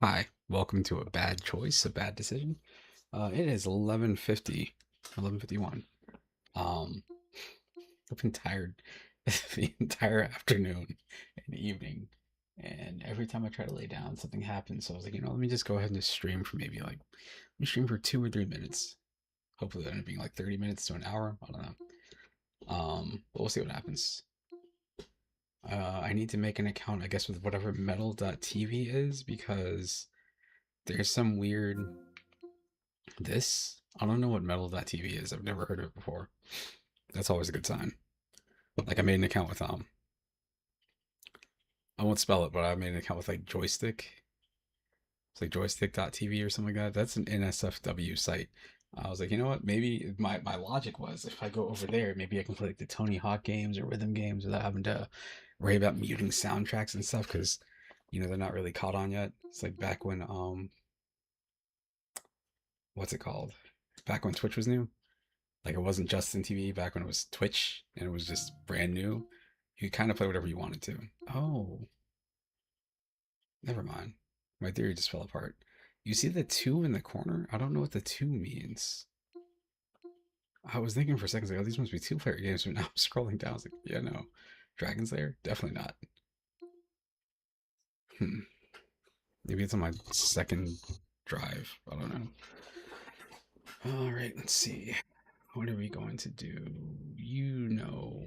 Hi, welcome to a bad choice, a bad decision. It is 11:50, 11:51. Um, I've been tired the entire afternoon and evening, and every time I try to lay down, something happens. So I was like, let me just go ahead and just stream for maybe like, let me stream for 2 or 3 minutes. Hopefully, it'll end up being like 30 minutes to an hour. I don't know. But we'll see what happens. I need to make an account, I guess, with whatever Metal.tv is because there's some weird this. I don't know what Metal.tv is. I've never heard of it before. That's always a good sign. Like I made an account with I won't spell it, but I made an account with like Joystick. It's like joystick.tv or something like that. That's an NSFW site. I was like, you know what? Maybe my logic was if I go over there, maybe I can play like the Tony Hawk games or rhythm games without having to worry about muting soundtracks and stuff because they're not really caught on yet. It's like back when what's it called? Back when Twitch was new. Like it wasn't Justin TV back when it was Twitch and it was just brand new. You could kind of play whatever you wanted to. Oh, never mind. My theory just fell apart. You see the two in the corner? I don't know what the two means. I was thinking for a second, like, oh, these must be two-player games, but now I'm scrolling down. I was like, yeah, no. Dragon's Lair? Definitely not. Hmm. Maybe it's on my second drive. I don't know. All right, let's see. What are we going to do? You know.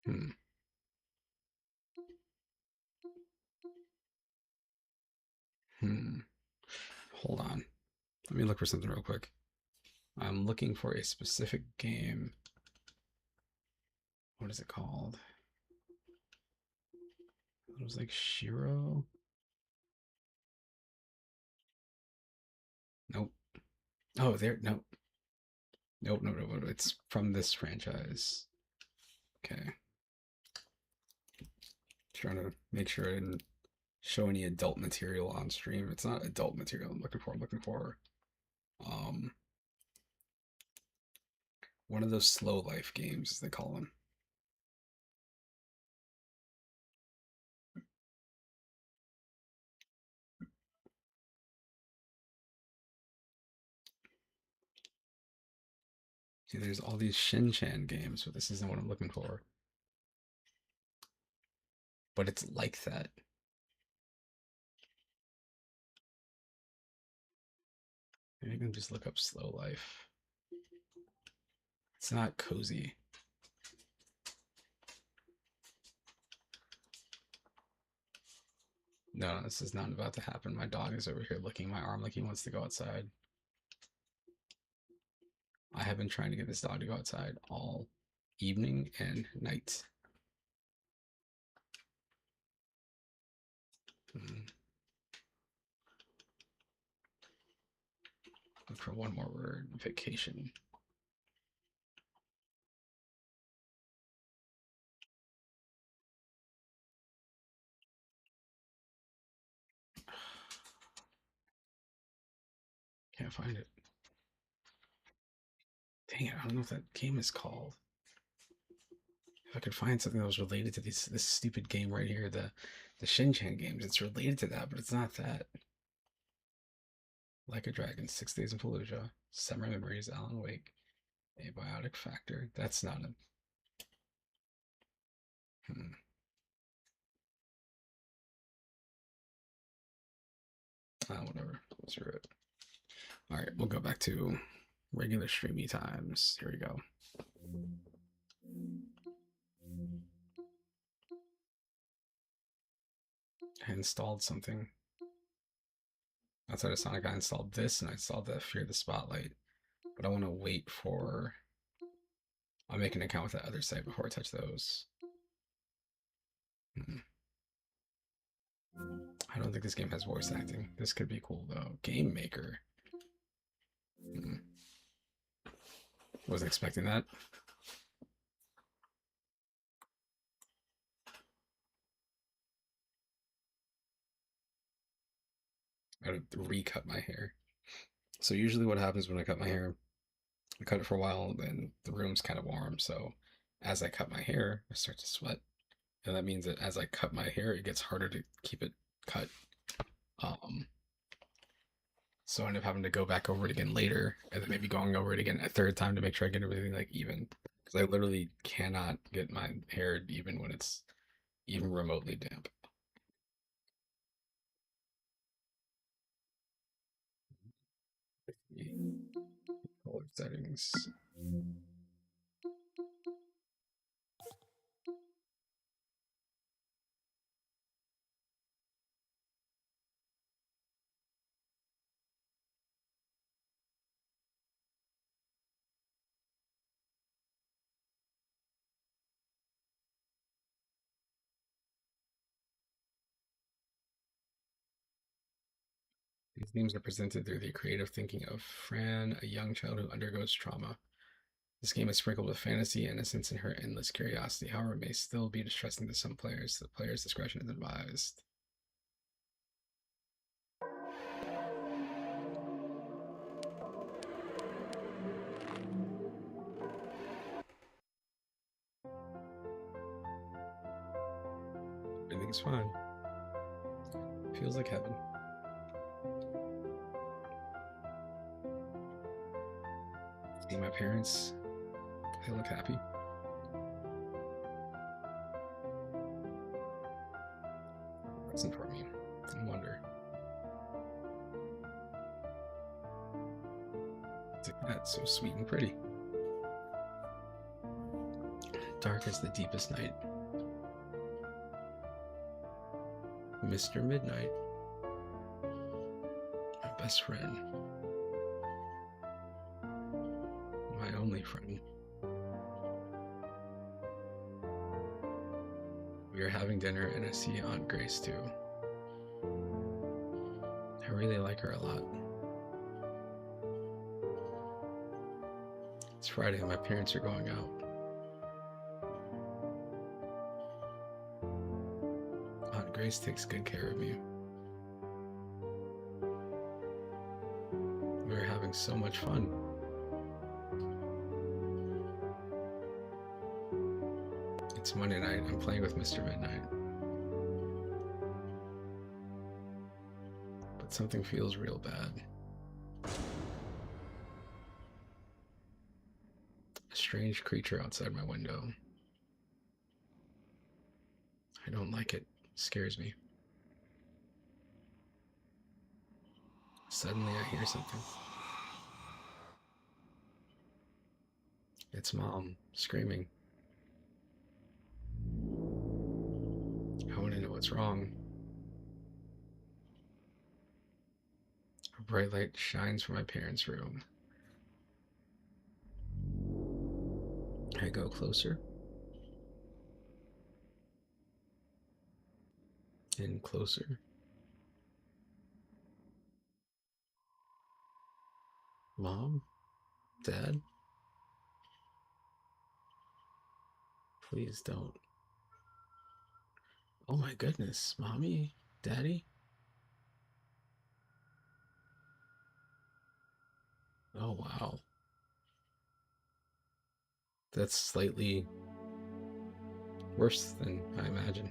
Hmm. Hmm. Hold on. Let me look for something real quick. I'm looking for a specific game. What is it called? It was like Shiro. Nope. Oh, there. Nope. Nope. No. No. It's from this franchise. Okay. Trying to make sure I didn't show any adult material on stream. It's not adult material I'm looking for. I'm looking for um one of those slow life games, as they call them. See, there's all these Shin-Chan games, but this isn't what I'm looking for. But it's like that. Maybe I can just look up slow life. It's not cozy. No, this is not about to happen. My dog is over here licking my arm like he wants to go outside. I have been trying to get this dog to go outside all evening and night. Hmm. Look for one more word. Vacation. Can't find it. Dang it, I don't know what that game is called. If I could find something that was related to this stupid game right here, the Shin-Chan games, it's related to that, but it's not that. Like a Dragon, 6 Days in Fallujah, Summer Memories, Alan Wake, Abiotic Factor. That's not a. Hmm. Whatever. Screw it. All right, we'll go back to regular streamy times. Here we go. I installed something outside of Sonic. I installed this and I installed the Fear the Spotlight, but I want to wait for. I'll make an account with that other site before I touch those. Hmm. I don't think this game has voice acting. This could be cool though. Game Maker. Hmm. Wasn't expecting that. I gotta recut my hair. So usually what happens when I cut my hair, I cut it for a while, then the room's kind of warm. So as I cut my hair, I start to sweat. and that means that as I cut my hair, it gets harder to keep it cut. Um, so I end up having to go back over it again later, and then maybe going over it again a third time to make sure I get everything like even. Because I literally cannot get my hair even when it's even remotely damp. Color settings. These themes are presented through the creative thinking of Fran, a young child who undergoes trauma. This game is sprinkled with fantasy, innocence, and her endless curiosity. However, it may still be distressing to some players. The player's discretion is advised. Everything's fine. Feels like heaven. Seeing my parents, they look happy. Present for me. I wonder. That's so sweet and pretty. Dark as the deepest night. Mr. Midnight. My best friend. My only friend. We are having dinner and I see Aunt Grace too. I really like her a lot. It's Friday and my parents are going out. Aunt Grace takes good care of me. We're having so much fun. It's Monday night. I'm playing with Mr. Midnight. But something feels real bad. A strange creature outside my window. I don't like it. It scares me. Suddenly I hear something. It's Mom screaming. I want to know what's wrong. A bright light shines from my parents' room. I go closer and closer. Mom? Dad? Please don't. Oh my goodness, Mommy? Daddy? Oh wow. That's slightly worse than I imagined.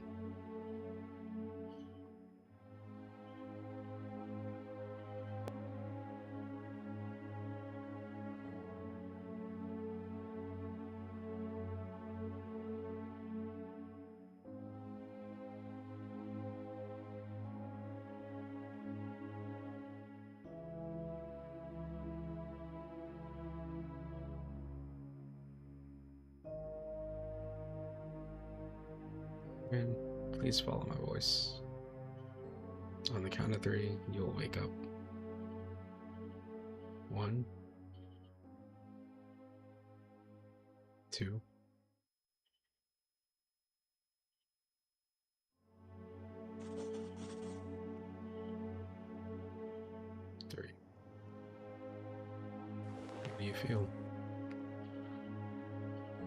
And please follow my voice. On the count of 3, you'll wake up. 1, 2, 3. How do you feel?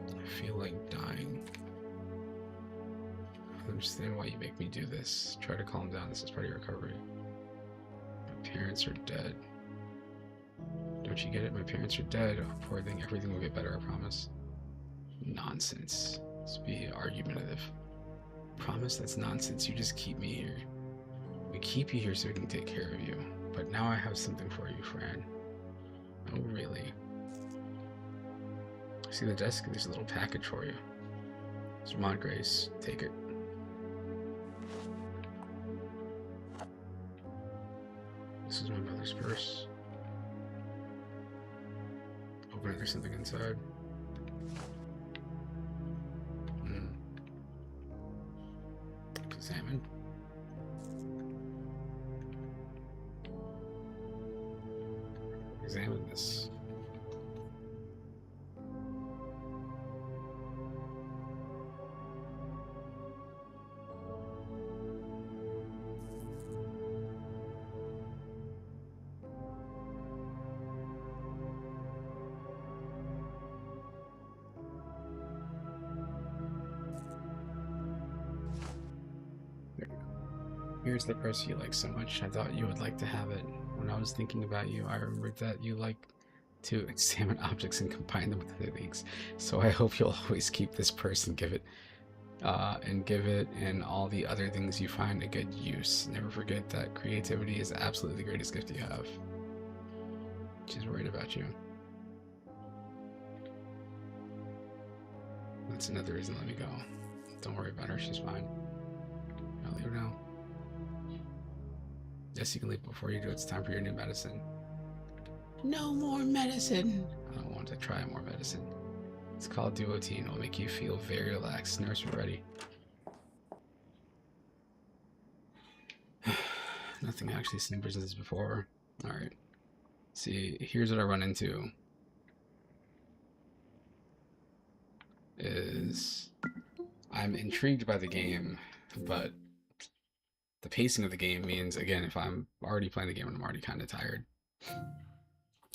I feel like dying. I understand why you make me do this. Try to calm down. This is part of your recovery. My parents are dead. Don't you get it? My parents are dead. Poor thing. Everything will get better, I promise. Nonsense. Let's be argumentative. Promise that's nonsense. You just keep me here. We keep you here so we can take care of you. But now I have something for you, Fran. Oh, really? See the desk? There's a little package for you. It's from Aunt Grace. Take it. This is my mother's purse. Open it, there's something inside. Examine. Examine this. Here's the purse you like so much. I thought you would like to have it. When I was thinking about you, I remembered that you like to examine objects and combine them with other things. So I hope you'll always keep this purse and give it and all the other things you find a good use. Never forget that creativity is absolutely the greatest gift you have. She's worried about you. That's another reason to let me go. Don't worry about her, she's fine. I'll leave her now. Yes, you can leave before you do. It's time for your new medicine. No more medicine. I don't want to try more medicine. It's called Duotine. It'll make you feel very relaxed. Nurse, we're ready. Nothing actually snippers as before. Alright. See, here's what I run into. I'm intrigued by the game, but the pacing of the game means, again, if I'm already playing the game and I'm already kind of tired,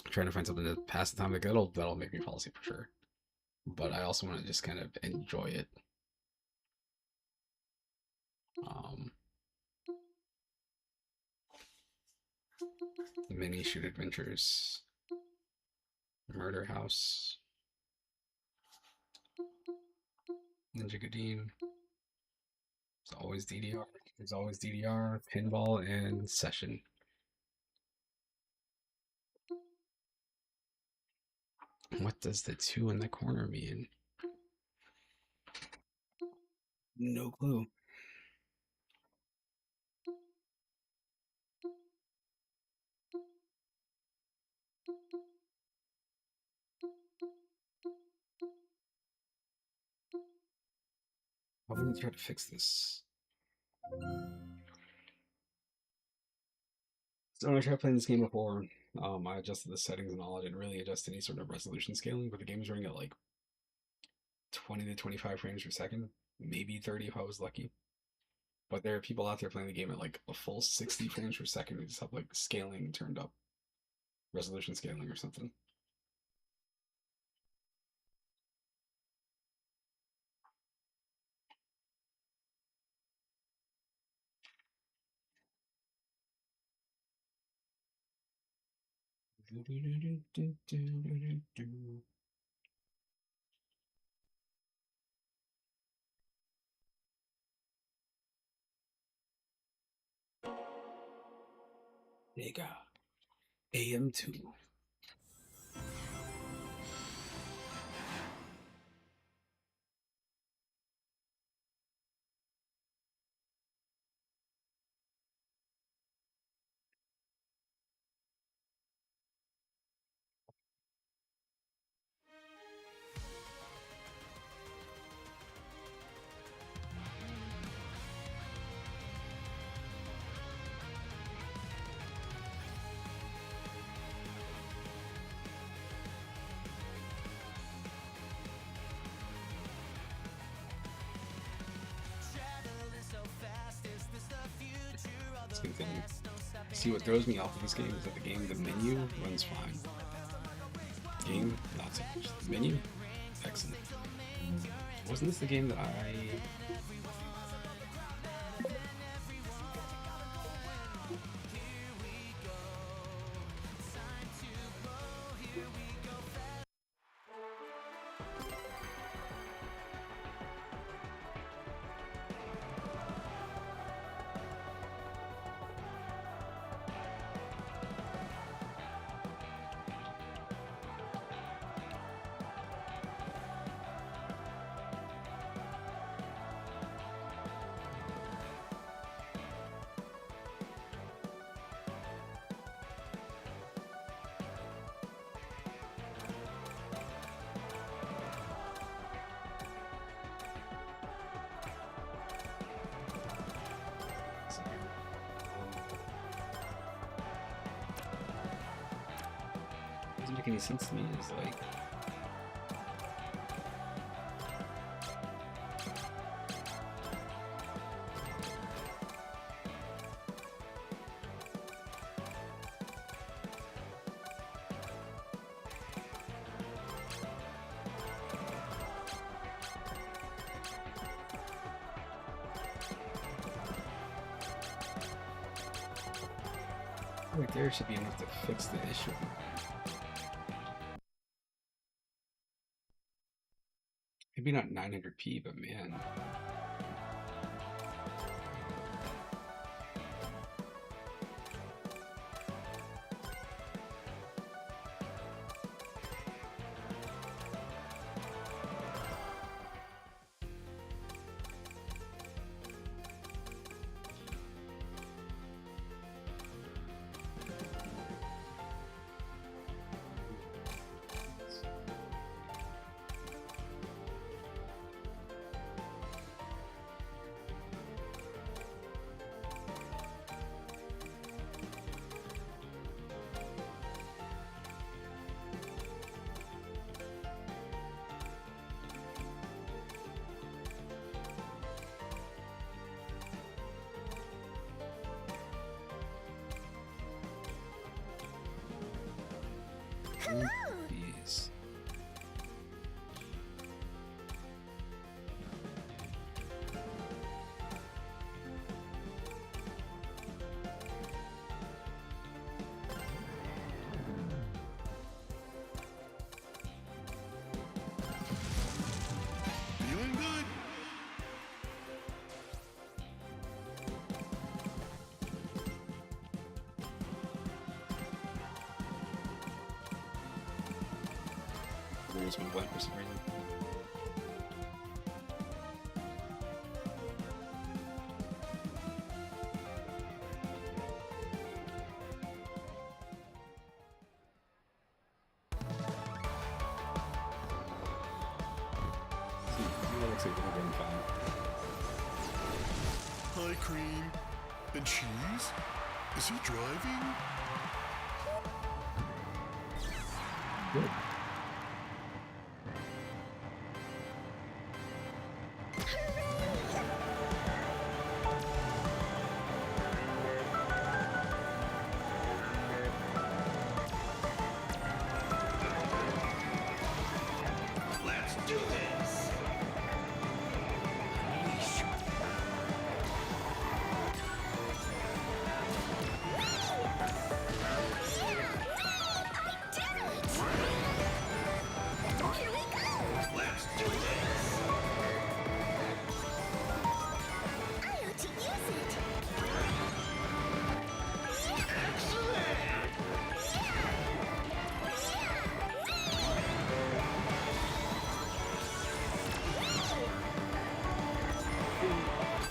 trying to find something to pass the time, like that'll make me fall asleep for sure. But I also want to just kind of enjoy it. Mini shoot adventures, Murder House, Ninja Gaiden. There's always DDR. There's always DDR, Pinball, and Session. What does the 2 in the corner mean? No clue. Why wouldn't you try to fix this? So when I tried playing this game before, I adjusted the settings and all. I didn't really adjust any sort of resolution scaling, but the game was running at like 20 to 25 frames per second, maybe 30 if I was lucky. But there are people out there playing the game at like a full 60 frames per second who just have like scaling turned up, resolution scaling or something. Vega AM2. Same thing. See, what throws me off of this game is that the menu runs fine. Game, not so much. The menu, excellent. Wasn't this the game that I... any sense to me is like. Right there should be enough to fix the issue. Maybe not 900p, but man. Jeez. Feeling good. Rules went wet for some reason. It looks like we're doing fine. Hi, cream. And cheese? Is he driving? Good. Let's do this! Let's do this!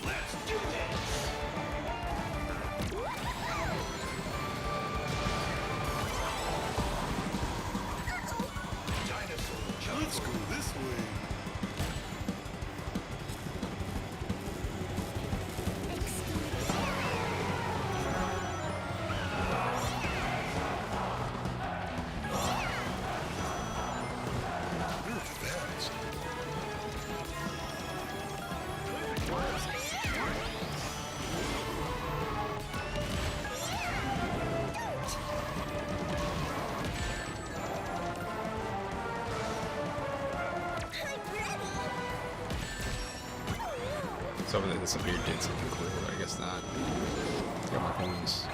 Let's do this! Dinosaur, let's go this way. They're fast. So this appear did something cool, but I guess not. Got my coins.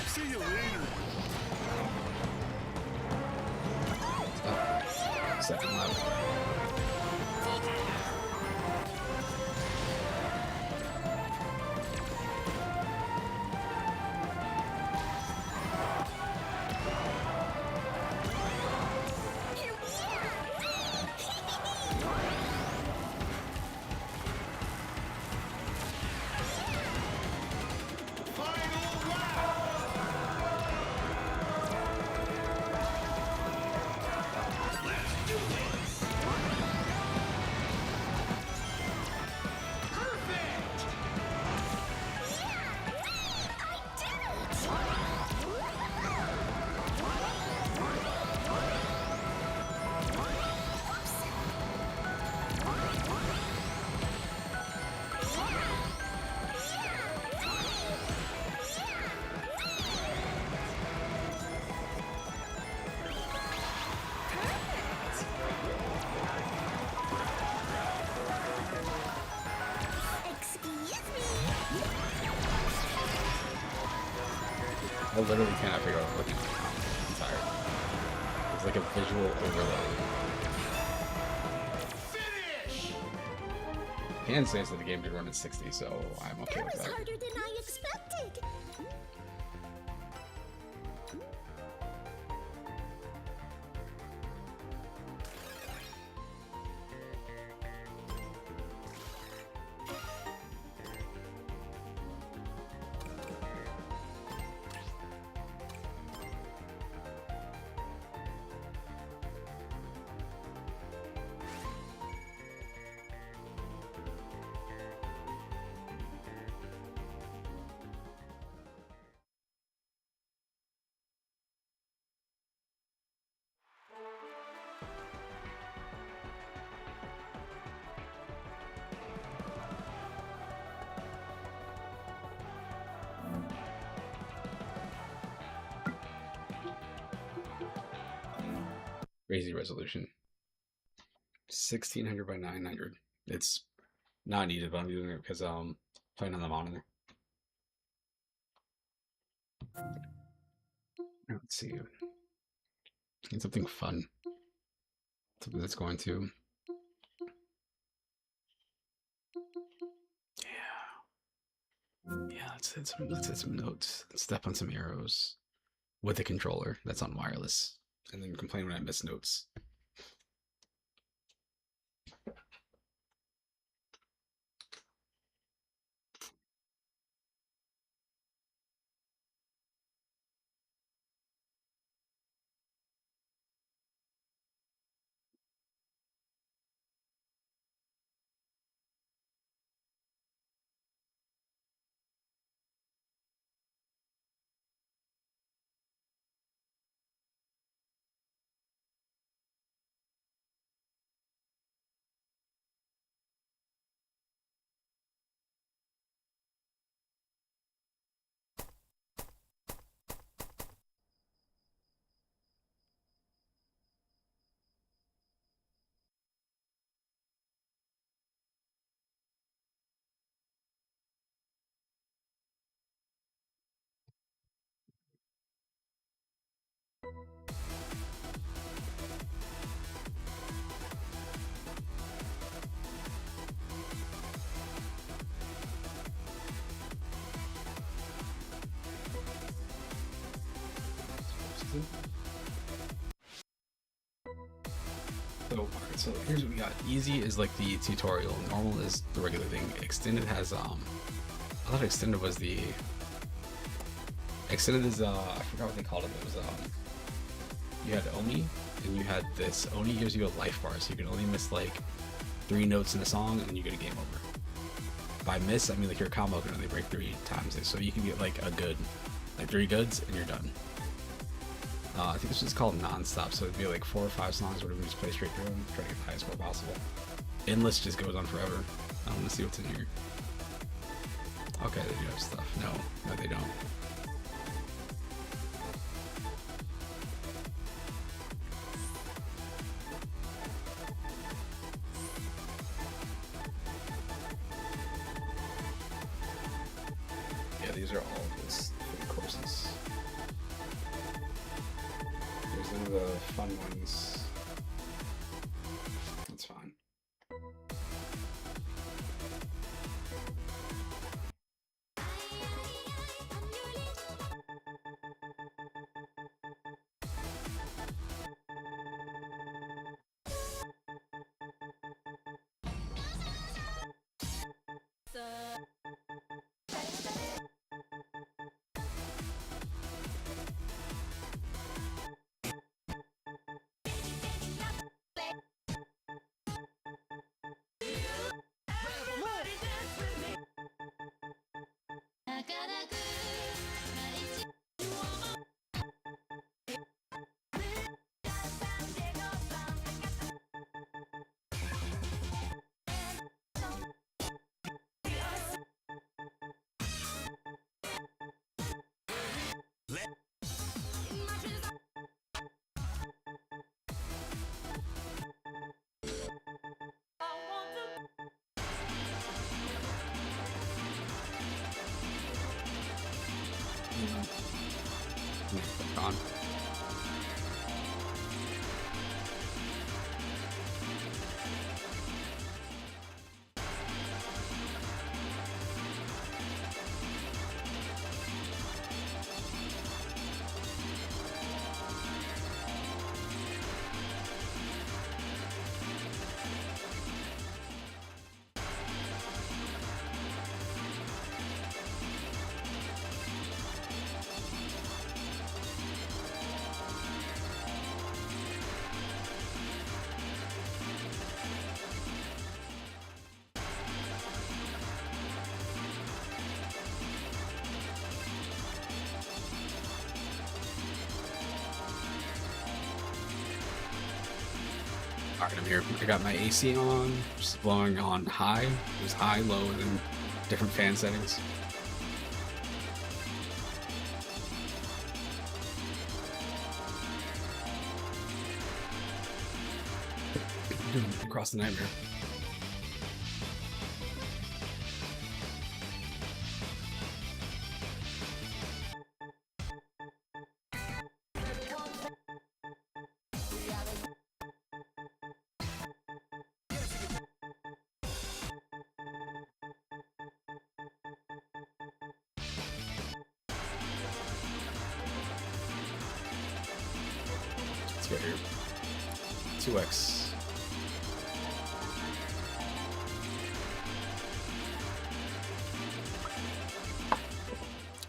See you later. Second level. I literally cannot figure out what I'm looking at right now. I'm tired. It's like a visual overload. Can say that the game did run at 60, so I'm okay with that. That was harder than I expected. Crazy resolution. 1600 by 900. It's not needed, but I'm doing it because playing on the monitor. Let's see. Need something fun. Something that's going to. Yeah, let's hit some notes. Step on some arrows with a controller that's on wireless, and then complain when I miss notes. So here's what we got. Easy is like the tutorial. Normal is the regular thing. Extended has I thought extended was the extended is I forgot what they called it. It was you had Oni and you had this. Oni gives you a life bar, so you can only miss like 3 notes in a song and then you get a game over. By miss, I mean like your combo can only break 3 times, so you can get like a good, like 3 goods and you're done. I think this is called non-stop, so it'd be like 4 or 5 songs where we just play straight through and try to get the highest score possible. Endless just goes on forever. I want to see what's in here. Okay, they do have stuff. No, they don't. Yeah, these are all just courses. There's none of the fun ones. That's fine. on. Alright, I'm here. I got my AC on, just blowing on high. It was high, low, and then different fan settings. Across the nightmare. Let's go here. 2x.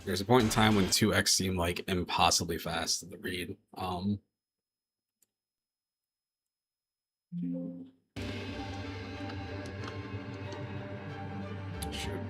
There's a point in time when 2x seemed like impossibly fast to read. Shoot.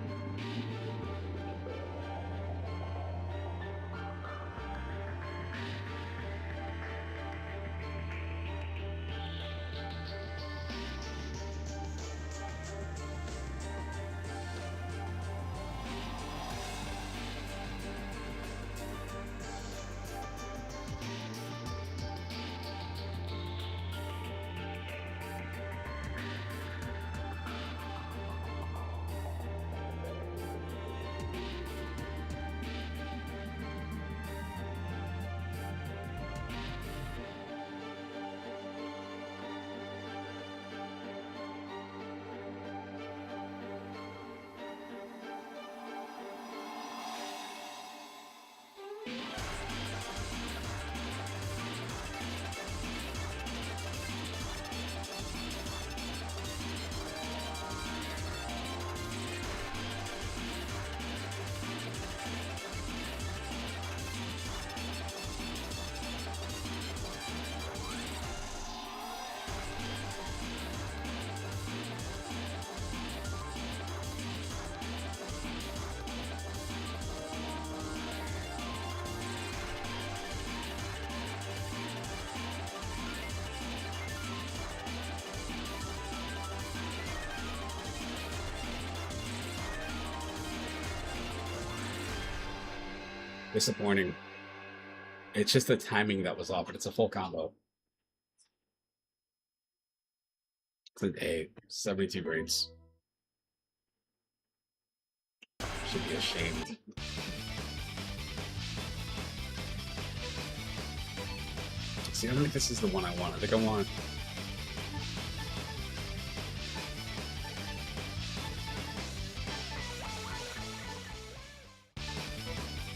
Disappointing. It's just the timing that was off, but it's a full combo. It's an A, 72 grades. Should be ashamed. See, I don't think this is the one I want. I think I want.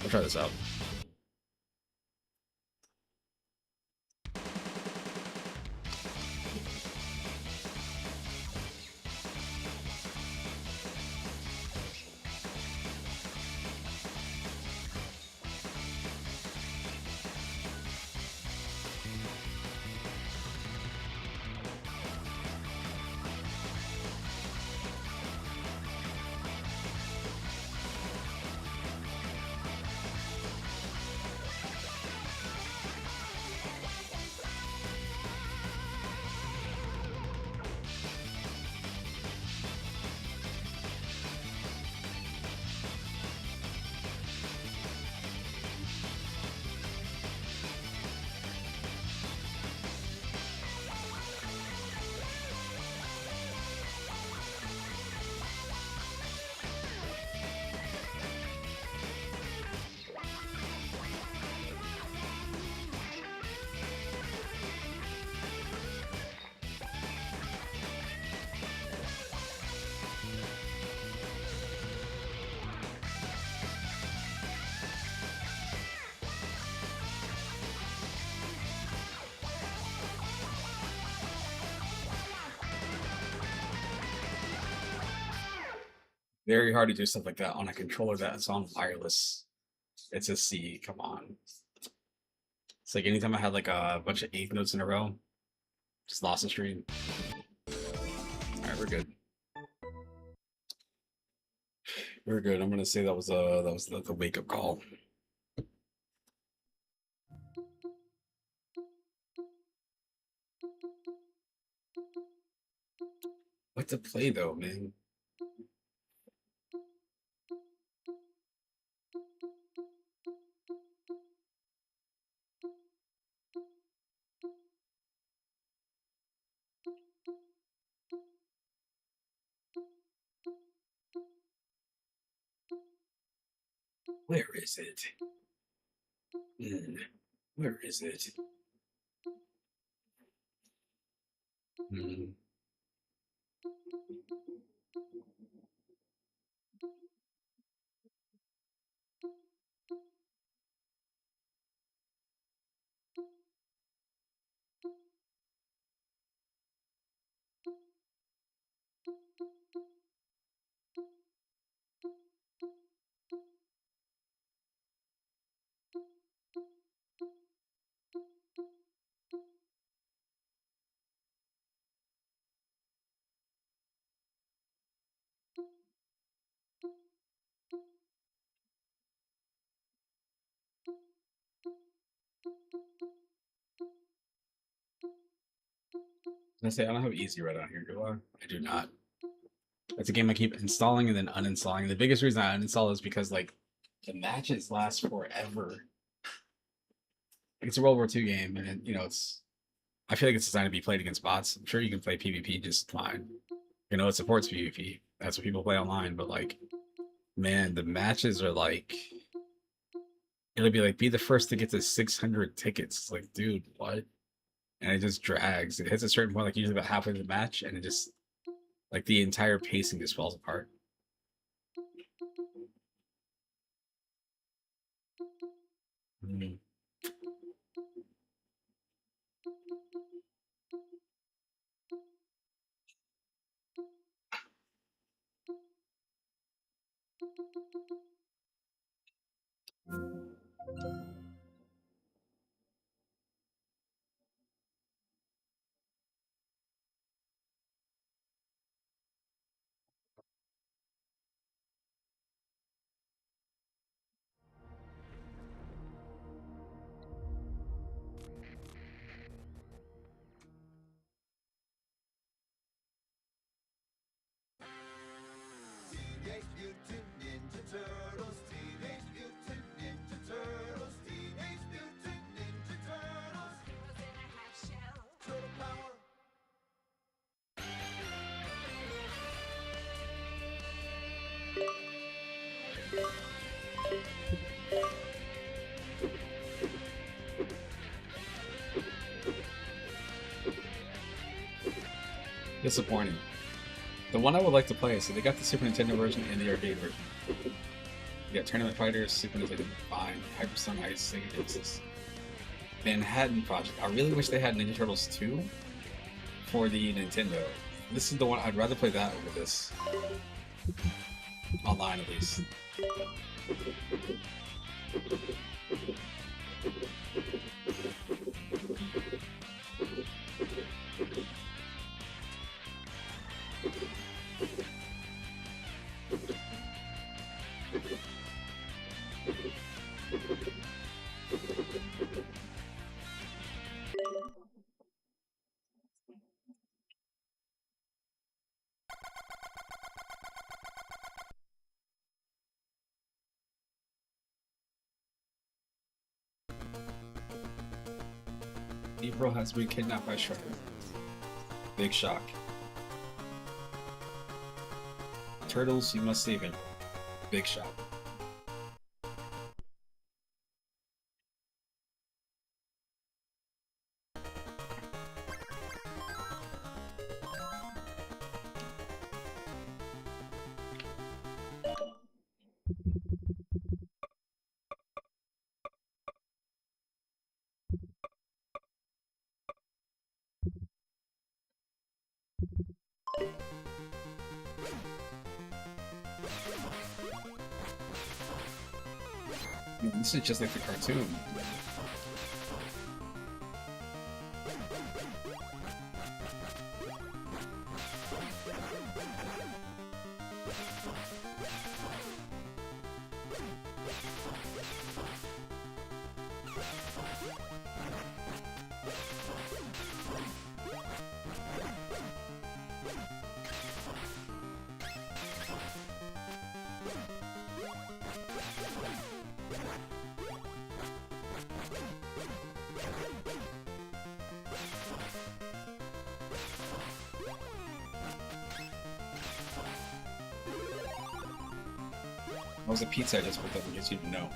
I'll try this out. Very hard to do stuff like that on a controller that's on wireless. It's a C. Come on. It's like anytime I had like a bunch of eighth notes in a row, just lost the stream. All right, we're good. We're good. I'm gonna say that was the wake up call. What to play though, man? Where is it? Where is it? Hmm. I say I don't have easy right on here, do I? I do not. That's a game I keep installing and then uninstalling. The biggest reason I uninstall is because like the matches last forever. It's a World War II game, and it's. I feel like it's designed to be played against bots. I'm sure you can play PvP just fine. It supports PvP. That's what people play online. But like, man, the matches are like. It'll be like be the first to get to 600 tickets. It's like, dude, what? And it just drags. It hits a certain point, like usually about halfway through the match, and it just like the entire pacing just falls apart. Mm. Teenage Mutant Ninja Turtles, Teenage Mutant Ninja Turtles, Teenage Mutant Ninja Turtles. Heroes in a half shell. Turtle power. Disappointing. The one I would like to play, so they got the Super Nintendo version and the arcade version. You got Tournament Fighters, Super Nintendo, fine. Hyperstorm Ice, Sega Genesis. Manhattan Project. I really wish they had Ninja Turtles 2 for the Nintendo. This is the one I'd rather play that over this. Online at least. April has been kidnapped by Shredder. Big shock. Turtles, you must save him. Big shock. This is just like the cartoon. What was the pizza I just picked up in case you didn't know?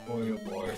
Boy, oh boy.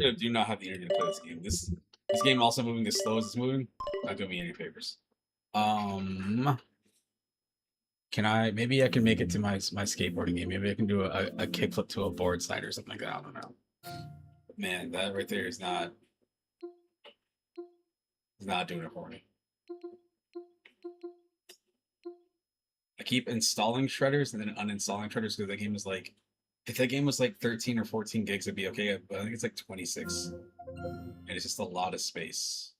I do not have the energy to play this game. This game also moving as slow as it's moving. Not doing me any favors. Can I? Maybe I can make it to my skateboarding game. Maybe I can do a kickflip to a board slide or something like that. I don't know. Man, that right there is not doing it for me. I keep installing shredders and then uninstalling shredders because the game is like, if that game was like 13 or 14 gigs, it'd be okay. But I think it's like 26, and it's just a lot of space.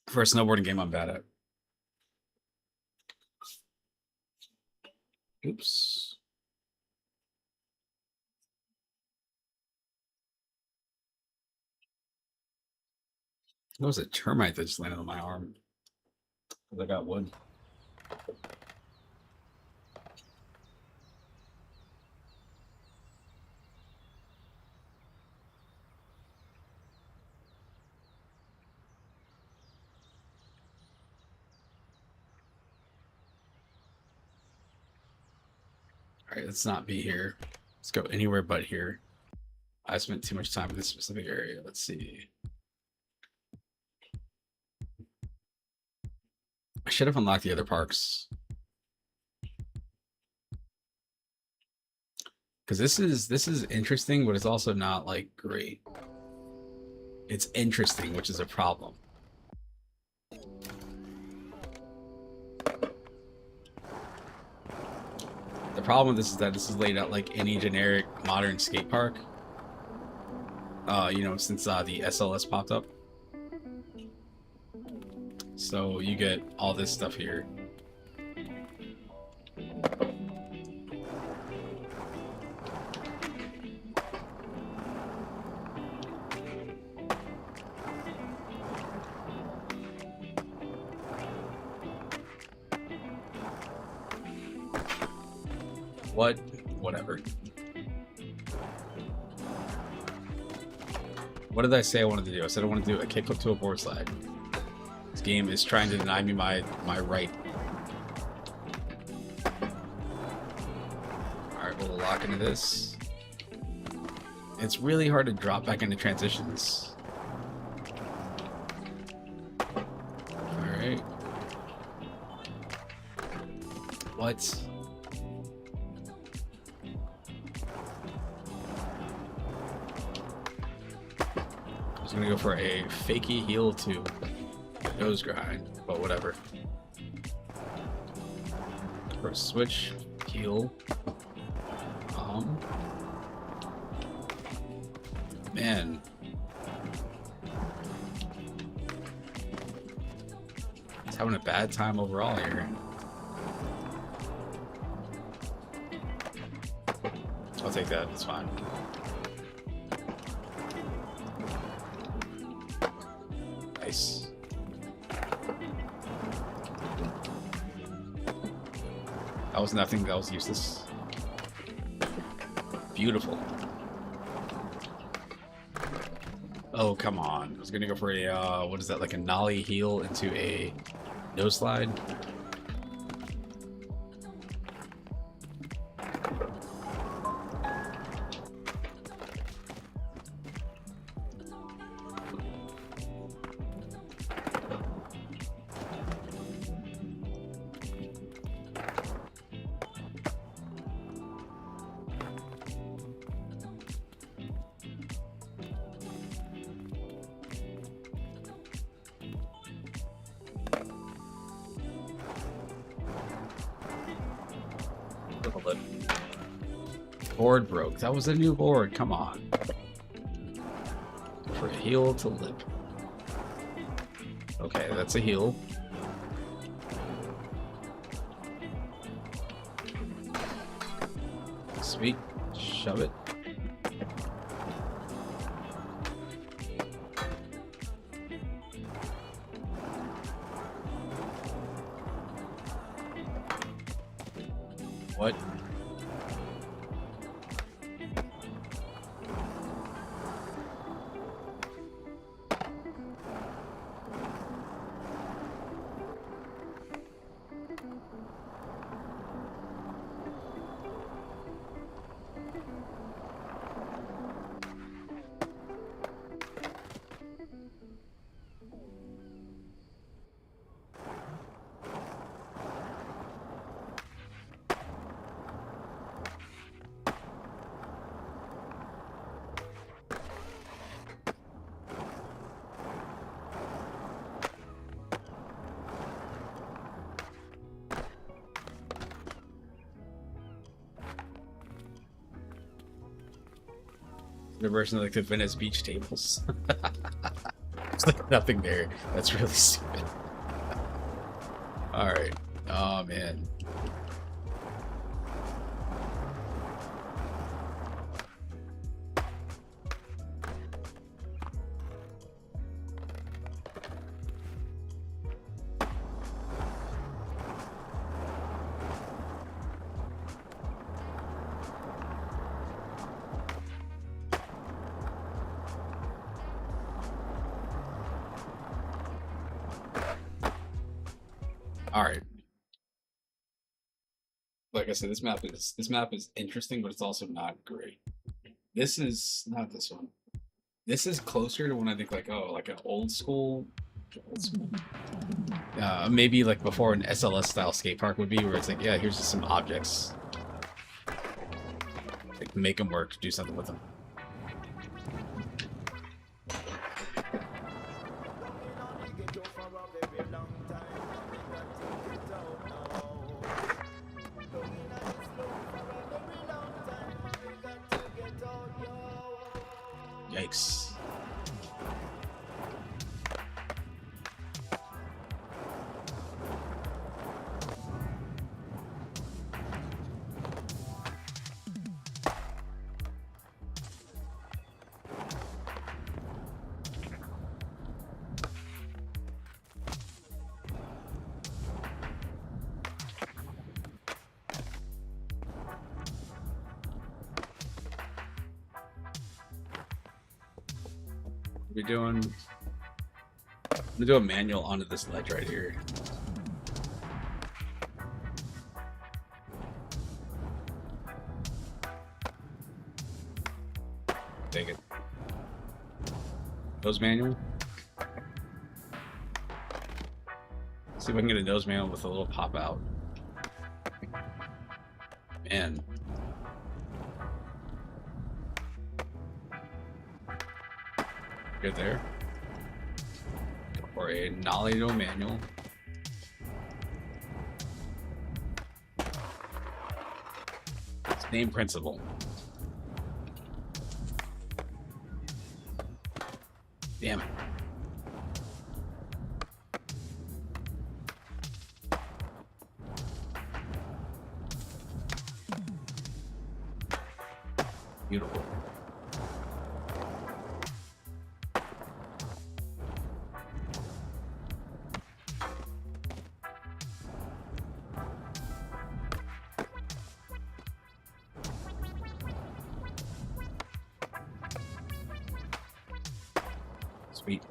For a snowboarding game, I'm bad at. Oops. That was a termite that just landed on my arm. I got wood. All right, let's not be here. Let's go anywhere but here. I spent too much time in this specific area. Let's see. I should have unlocked the other parks. Because this is interesting, but it's also not like great. It's interesting, which is a problem. The problem with this is that this is laid out like any generic modern skate park. You know, since the SLS popped up. So you get all this stuff here. What? Whatever. What did I say I wanted to do? I said I want to do a kickflip to a board slide. This game is trying to deny me my right. Alright, we'll lock into this. It's really hard to drop back into transitions. What? I was gonna go for a fakey heel to nose grind, but whatever. For a switch heel. Man. He's having a bad time overall here. I'll take that, it's fine. Nice. That was nothing, that was useless. Beautiful. Oh, come on. I was gonna go for a, what is that, like a nollie heel into a nose slide? Board broke. That was a new board. Come on. For a heel to lip. Okay, that's a heel. Sweet. Shove it. What? The version of like the Venice Beach tables. There's like nothing there. That's really stupid. Alright. Oh man. All right. Like I said, this map is interesting, but it's also not great. This is not this one. This is closer to when I think like, oh, like an old school. Maybe like before an SLS style skate park would be, where it's like, yeah, here's just some objects. Like make them work, do something with them. Yikes. We're doing. I'm gonna do a manual onto this ledge right here. Take it. Nose manual. See if I can get a nose manual with a little pop out. Man. Good there. Or a nollie to a manual. Same principle. Damn it. Beautiful. Sweet.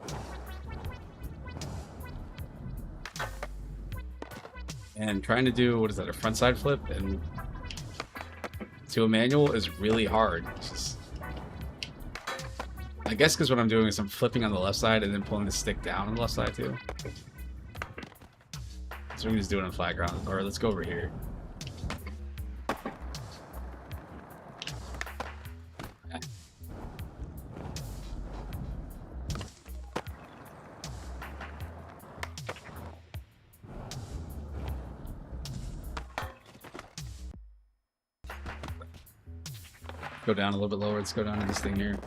And trying to do, what is that, a front side flip and to a manual is really hard. It's just, I guess because what I'm doing is I'm flipping on the left side and then pulling the stick down on the left side too. So we can just do it on flat ground. Or let's go over here. Go down a little bit lower. Let's go down to this thing here.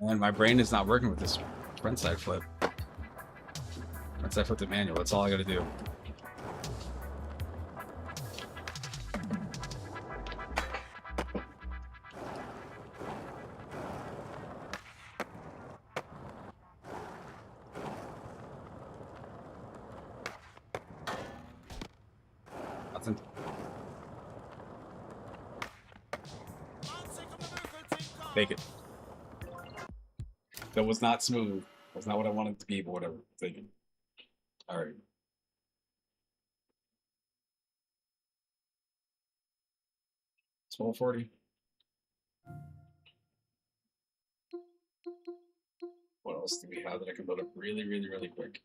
And my brain is not working with this front side flip. Front side flip to manual. That's all I got to do. Nothing. Take it. That was not smooth. That's not what I wanted it to be, but whatever. Take it. All right. $12.40. What else do we have that I can load up really, really, really quick?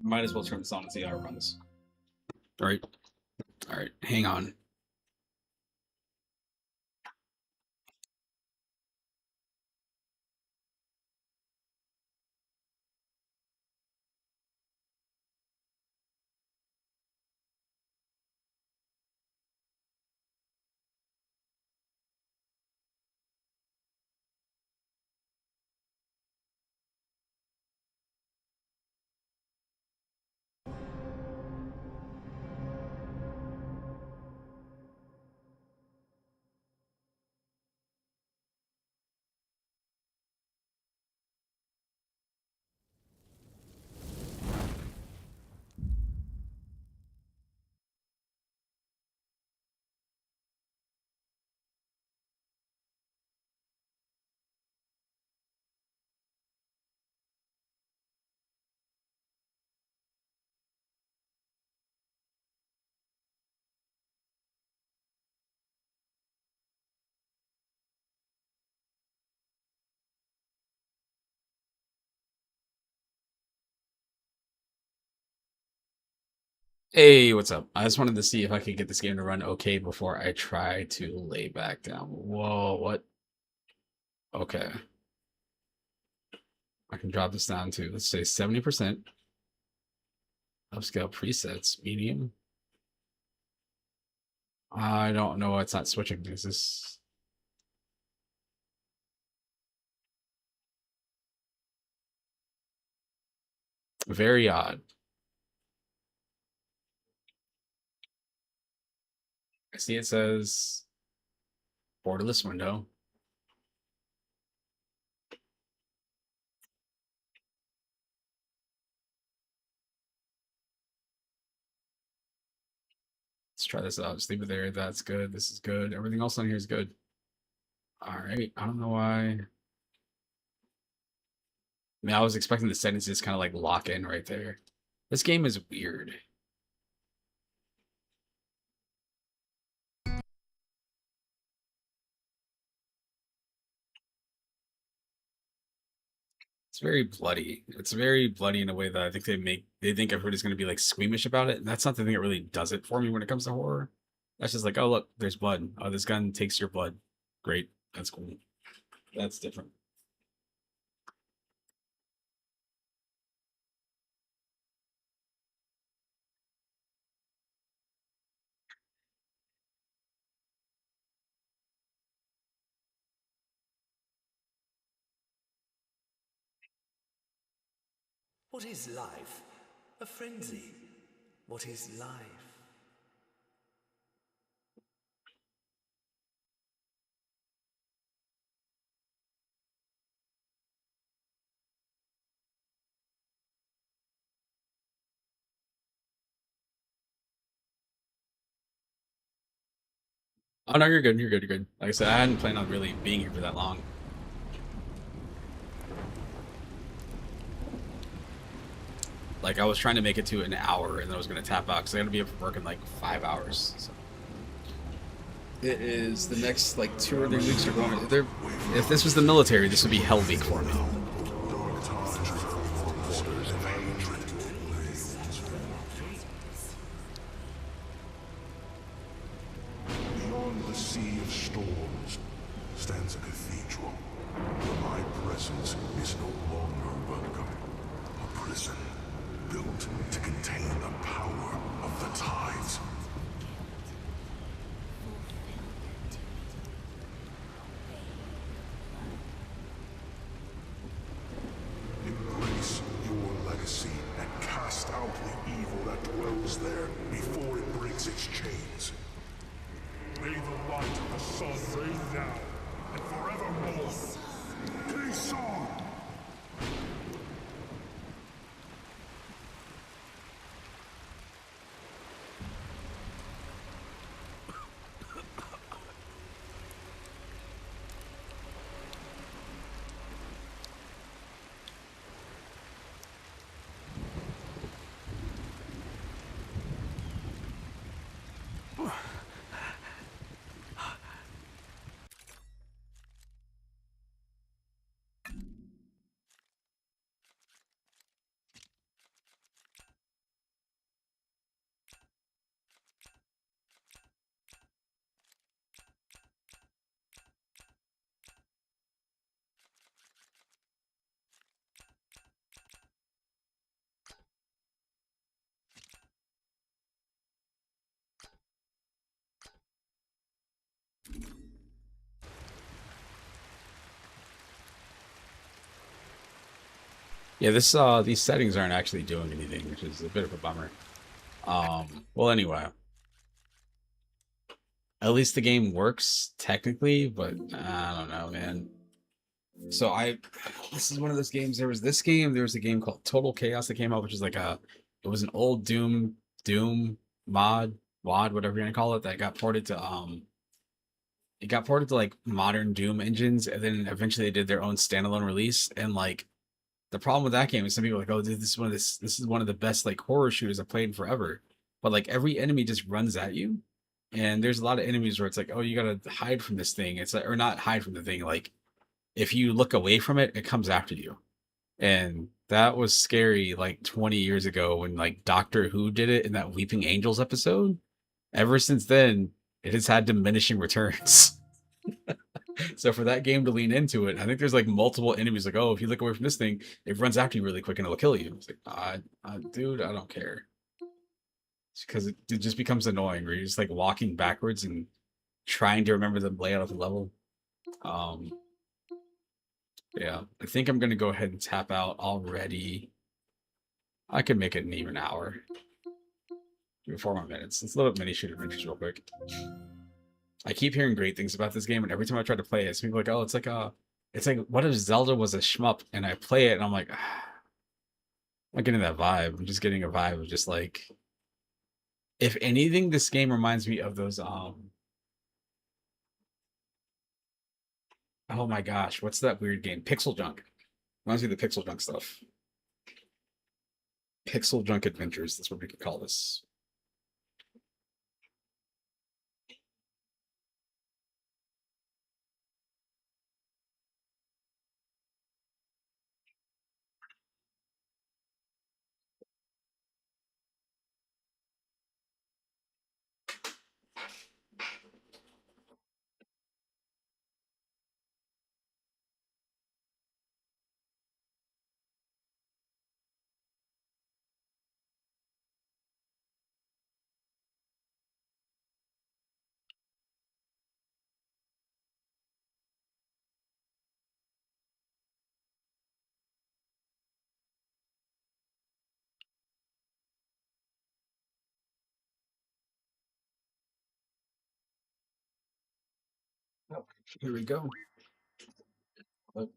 Might as well turn this on and see how it runs. All right. All right. Hang on. Hey, what's up? I just wanted to see if I could get this game to run okay before I try to lay back down. Whoa, what? Okay. I can drop this down to, let's say, 70%. Upscale presets, medium. I don't know why it's not switching. Is this... Very odd. I see it says borderless window. Let's try this out. Just leave it there. That's good. This is good. Everything else on here is good. All right. I don't know why. I mean, I was expecting the settings to just kind of like lock in right there. This game is weird. It's very bloody. It's very bloody in a way that I think they think everybody's gonna be like squeamish about it. And that's not the thing that really does it for me when it comes to horror. That's just like, oh look, there's blood. Oh, this gun takes your blood. Great. That's cool. That's different. What is life? A frenzy. What is life? Oh no, you're good. You're good. You're good. Like I said, I hadn't planned on really being here for that long. Like I was trying to make it to an hour, and then I was gonna tap out because I gotta be up for work in like 5 hours. So. It is the next like 2 or 3 weeks are going. If this was the military, this would be hell week for me. Beyond the sea of storms stands a cathedral. My presence is no longer welcome. A prison built to contain the power of the tides. Embrace your legacy and cast out the evil that dwells there before it breaks its chains. May the light of the sun reign now and forevermore. Peace on! Yeah, these settings aren't actually doing anything, which is a bit of a bummer. Well, anyway, at least the game works technically, but I don't know, man. So this is one of those games. There was this game. There was a game called Total Chaos that came out, which is like it was an old Doom mod, WOD, whatever you're gonna call it, that got ported to it got ported to like modern Doom engines, and then eventually they did their own standalone release. And like the problem with that game is some people are like, oh, dude, this is one of the best like horror shooters I've played in forever. But like every enemy just runs at you, and there's a lot of enemies where it's like, oh, you gotta hide from this thing. It's like, or not hide from the thing, like if you look away from it, it comes after you. And that was scary like 20 years ago when like Doctor Who did it in that Weeping Angels episode. Ever since then, it has had diminishing returns. So for that game to lean into it, I think there's like multiple enemies like, oh, if you look away from this thing, it runs after you really quick and it'll kill you. It's like, dude, I don't care. Because it just becomes annoying where you're just like walking backwards and trying to remember the layout of the level. Yeah, I think I'm gonna go ahead and tap out already. I could make it an even hour. Give me 4 more minutes. Let's load up Mini Shoot Adventures real quick. I keep hearing great things about this game, and every time I try to play it, it's people like, oh, it's like what if Zelda was a shmup? And I play it, and I'm like, I'm not getting that vibe. I'm just getting a vibe of just like If anything, this game reminds me of those oh my gosh, what's that weird game? Pixel Junk. Reminds me of the Pixel Junk stuff. Pixel Junk Adventures, that's what we could call this. Oh, here we go. Oh,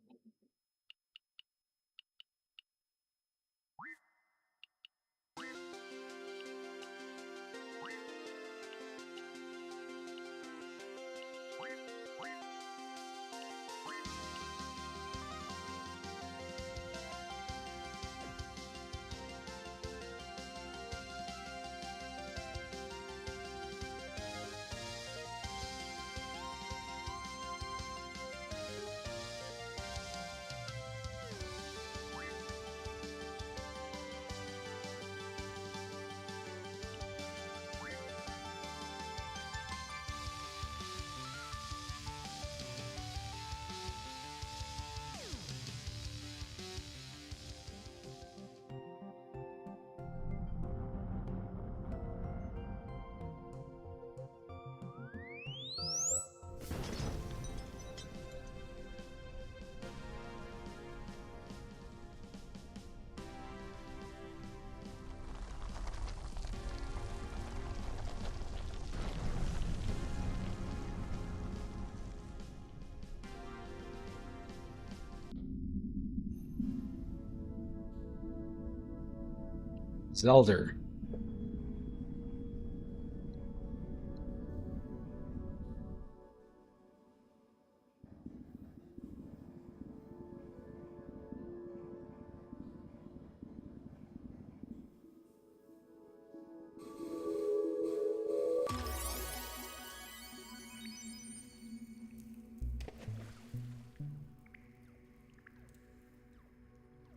Zelda.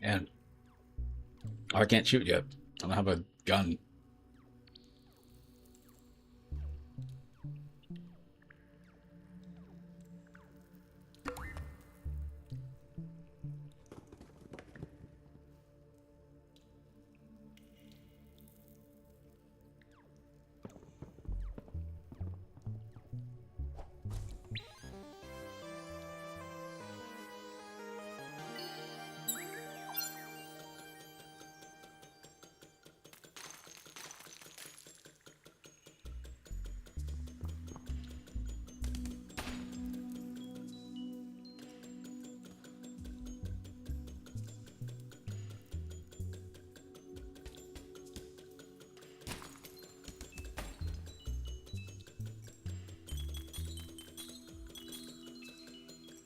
And I can't shoot yet. I don't have a gun.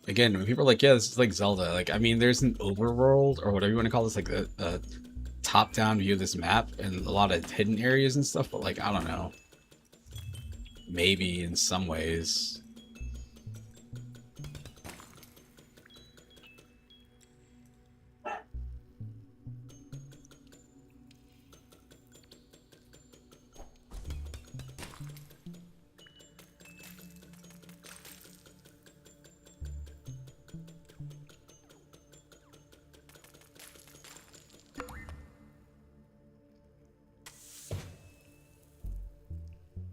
Again, when people are like, yeah, this is like Zelda, like, I mean, there's an overworld or whatever you want to call this, like a top-down view of this map and a lot of hidden areas and stuff, but like, I don't know. Maybe in some ways.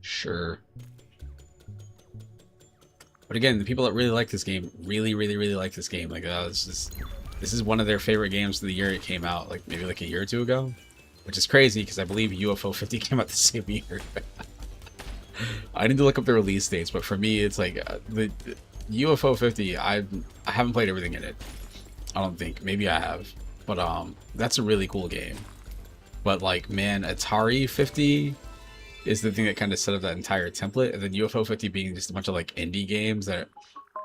Sure. But again, the people that really like this game really like this game. Like, this is one of their favorite games of the year it came out, like maybe like a year or two ago, which is crazy because I believe UFO 50 came out the same year. I need to look up the release dates, but for me, it's like the UFO 50. I haven't played everything in it. I don't think. Maybe I have, but that's a really cool game. But like, man, Atari 50. is the thing that kind of set up that entire template, and then UFO 50 being just a bunch of like indie games that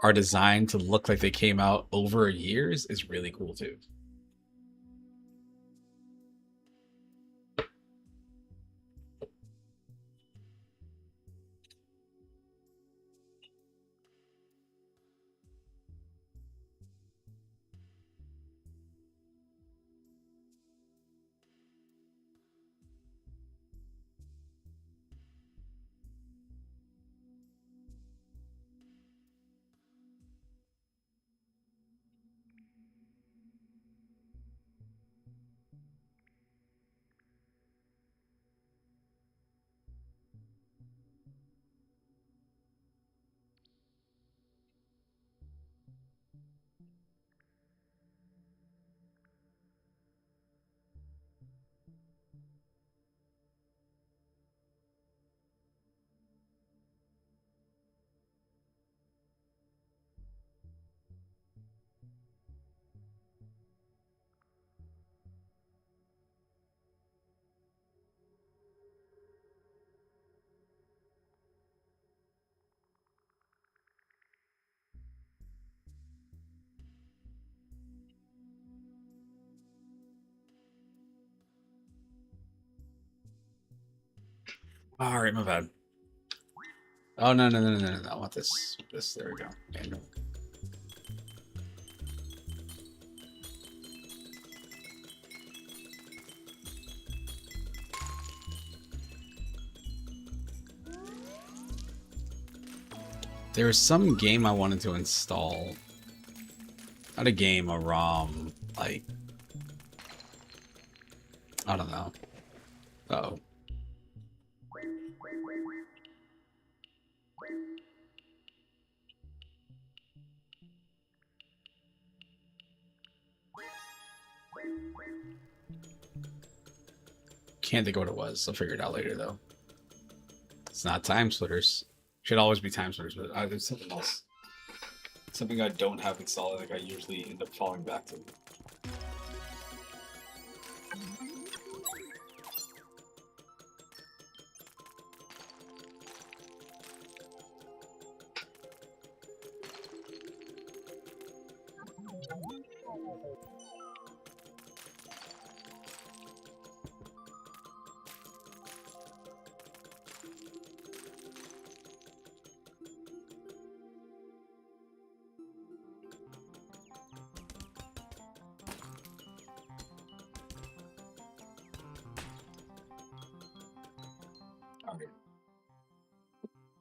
are designed to look like they came out over years is really cool too. All right, my bad. Oh no. I want this. This. There we go. Manual. There was some game I wanted to install. Not a game, a ROM. Like, I don't know. Uh-oh. Can't think of what it was. I'll figure it out later, though. It's not Time Splitters. Should always be Time Splitters, but there's something else. Something I don't have installed, like I usually end up falling back to.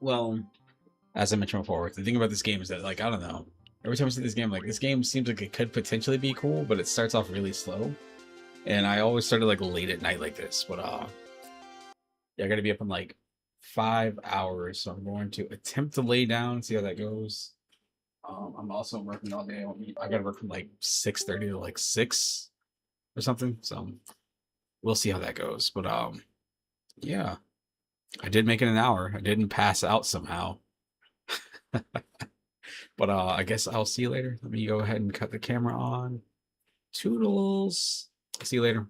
Well, as I mentioned before, the thing about this game is that, like, I don't know. Every time I see this game, like, this game seems like it could potentially be cool, but it starts off really slow. And I always started, like, late at night like this. But, yeah, I gotta be up in, like, 5 hours. So I'm going to attempt to lay down, see how that goes. I'm also working all day. I gotta work from, like, 6:30 to, like, 6 or something. So we'll see how that goes. But, yeah. I did make it an hour. I didn't pass out somehow. But I guess I'll see you later. Let me go ahead and cut the camera on. Toodles. See you later.